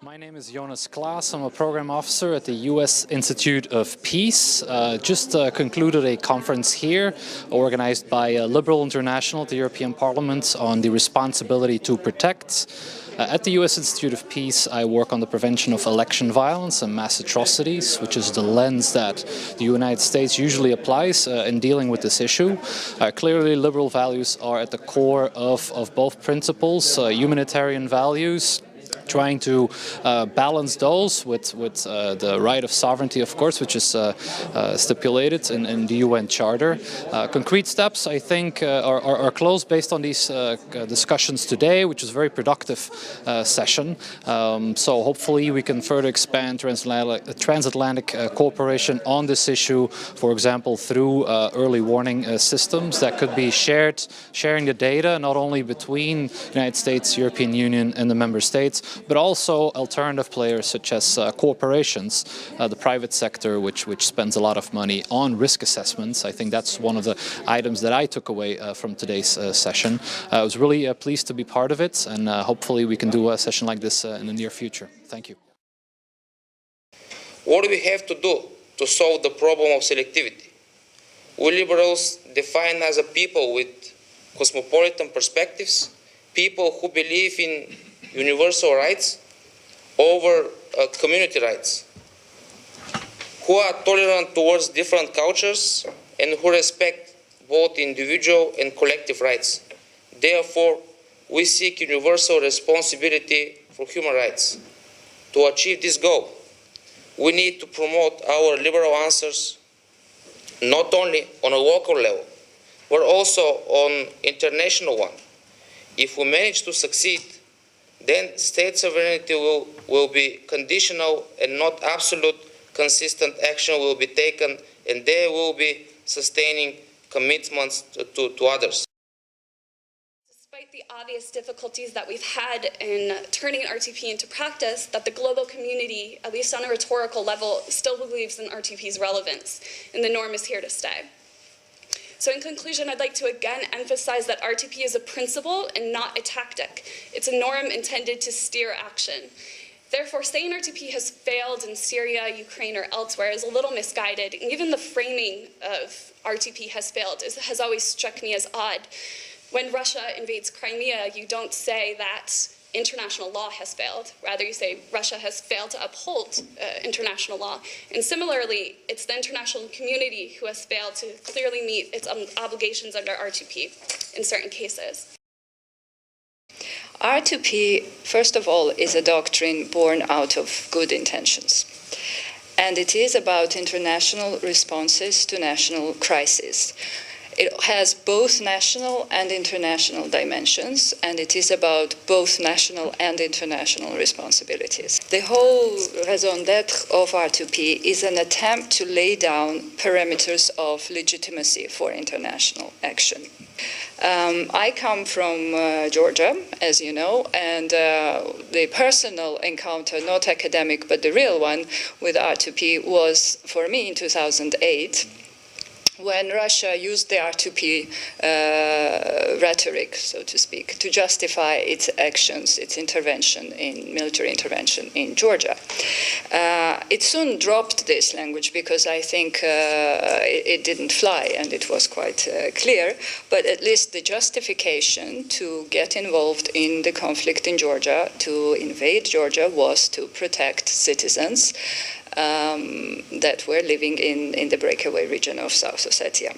My name is Jonas Klaas. I'm a program officer at the U.S. Institute of Peace. Just concluded a conference here organized by Liberal International at the European Parliament on the responsibility to protect. At the U.S. Institute of Peace, I work on the prevention of election violence and mass atrocities, which is the lens that the United States usually applies in dealing with this issue. Clearly, liberal values are at the core of both principles, humanitarian values, trying to balance those with the right of sovereignty, of course, which is stipulated in the UN Charter. Concrete steps, I think, are close based on these discussions today, which is a very productive session. So hopefully we can further expand transatlantic cooperation on this issue, for example, through early warning systems that could be sharing the data not only between the United States, European Union, and the member states, but also alternative players such as corporations, the private sector, which spends a lot of money on risk assessments. I think that's one of the items that I took away from today's session. I was really pleased to be part of it, and hopefully we can do a session like this in the near future. Thank you. What do we have to do to solve the problem of selectivity? We liberals define as a people with cosmopolitan perspectives, people who believe in universal rights over community rights, who are tolerant towards different cultures and who respect both individual and collective rights. Therefore, we seek universal responsibility for human rights. To achieve this goal, we need to promote our liberal answers not only on a local level, but also on international one. If we manage to succeed, then state sovereignty will be conditional and not absolute. Consistent action will be taken, and there will be sustaining commitments to others. Despite the obvious difficulties that we've had in turning RTP into practice, that the global community, at least on a rhetorical level, still believes in RTP's relevance, and the norm is here to stay. So in conclusion, I'd like to again emphasize that RTP is a principle and not a tactic. It's a norm intended to steer action. Therefore, saying RTP has failed in Syria, Ukraine, or elsewhere is a little misguided. And even the framing of RTP has failed has always struck me as odd. When Russia invades Crimea, you don't say that international law has failed. Rather, you say Russia has failed to uphold international law. And similarly, it's the international community who has failed to clearly meet its obligations under R2P in certain cases. R2P, first of all, is a doctrine born out of good intentions. And it is about international responses to national crises. It has both national and international dimensions, and it is about both national and international responsibilities. The whole raison d'etre of R2P is an attempt to lay down parameters of legitimacy for international action. I come from Georgia, as you know, and the personal encounter, not academic, but the real one with R2P was, for me, in 2008, when Russia used the R2P rhetoric, so to speak, to justify its actions, its military intervention in Georgia. It soon dropped this language because I think it didn't fly, and it was quite clear, but at least the justification to get involved in the conflict in Georgia, to invade Georgia, was to protect citizens that were living in the breakaway region of South Ossetia.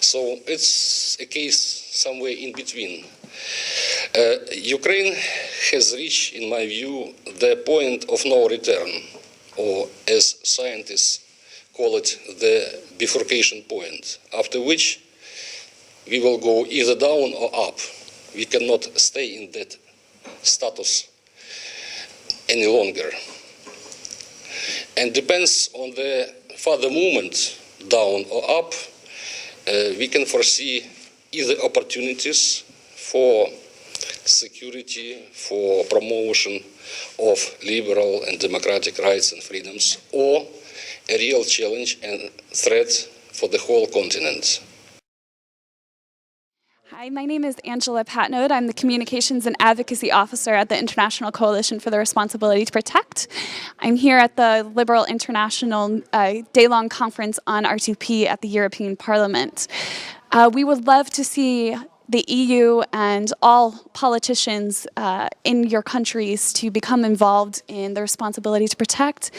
So it's a case somewhere in between. Ukraine has reached, in my view, the point of no return, or as scientists call it, the bifurcation point, after which we will go either down or up. We cannot stay in that status any longer. And depends on the further movement, down or up, we can foresee either opportunities for security, for promotion of liberal and democratic rights and freedoms, or a real challenge and threat for the whole continent. Hi, my name is Angela Patnode. I'm the Communications and Advocacy Officer at the International Coalition for the Responsibility to Protect. I'm here at the Liberal International day-long conference on R2P at the European Parliament. We would love to see the EU and all politicians in your countries to become involved in the responsibility to protect.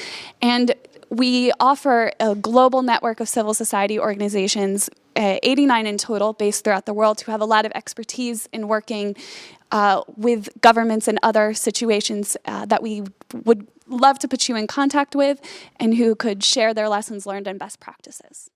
And we offer a global network of civil society organizations, 89 in total, based throughout the world, who have a lot of expertise in working with governments and other situations that we would love to put you in contact with, and who could share their lessons learned and best practices.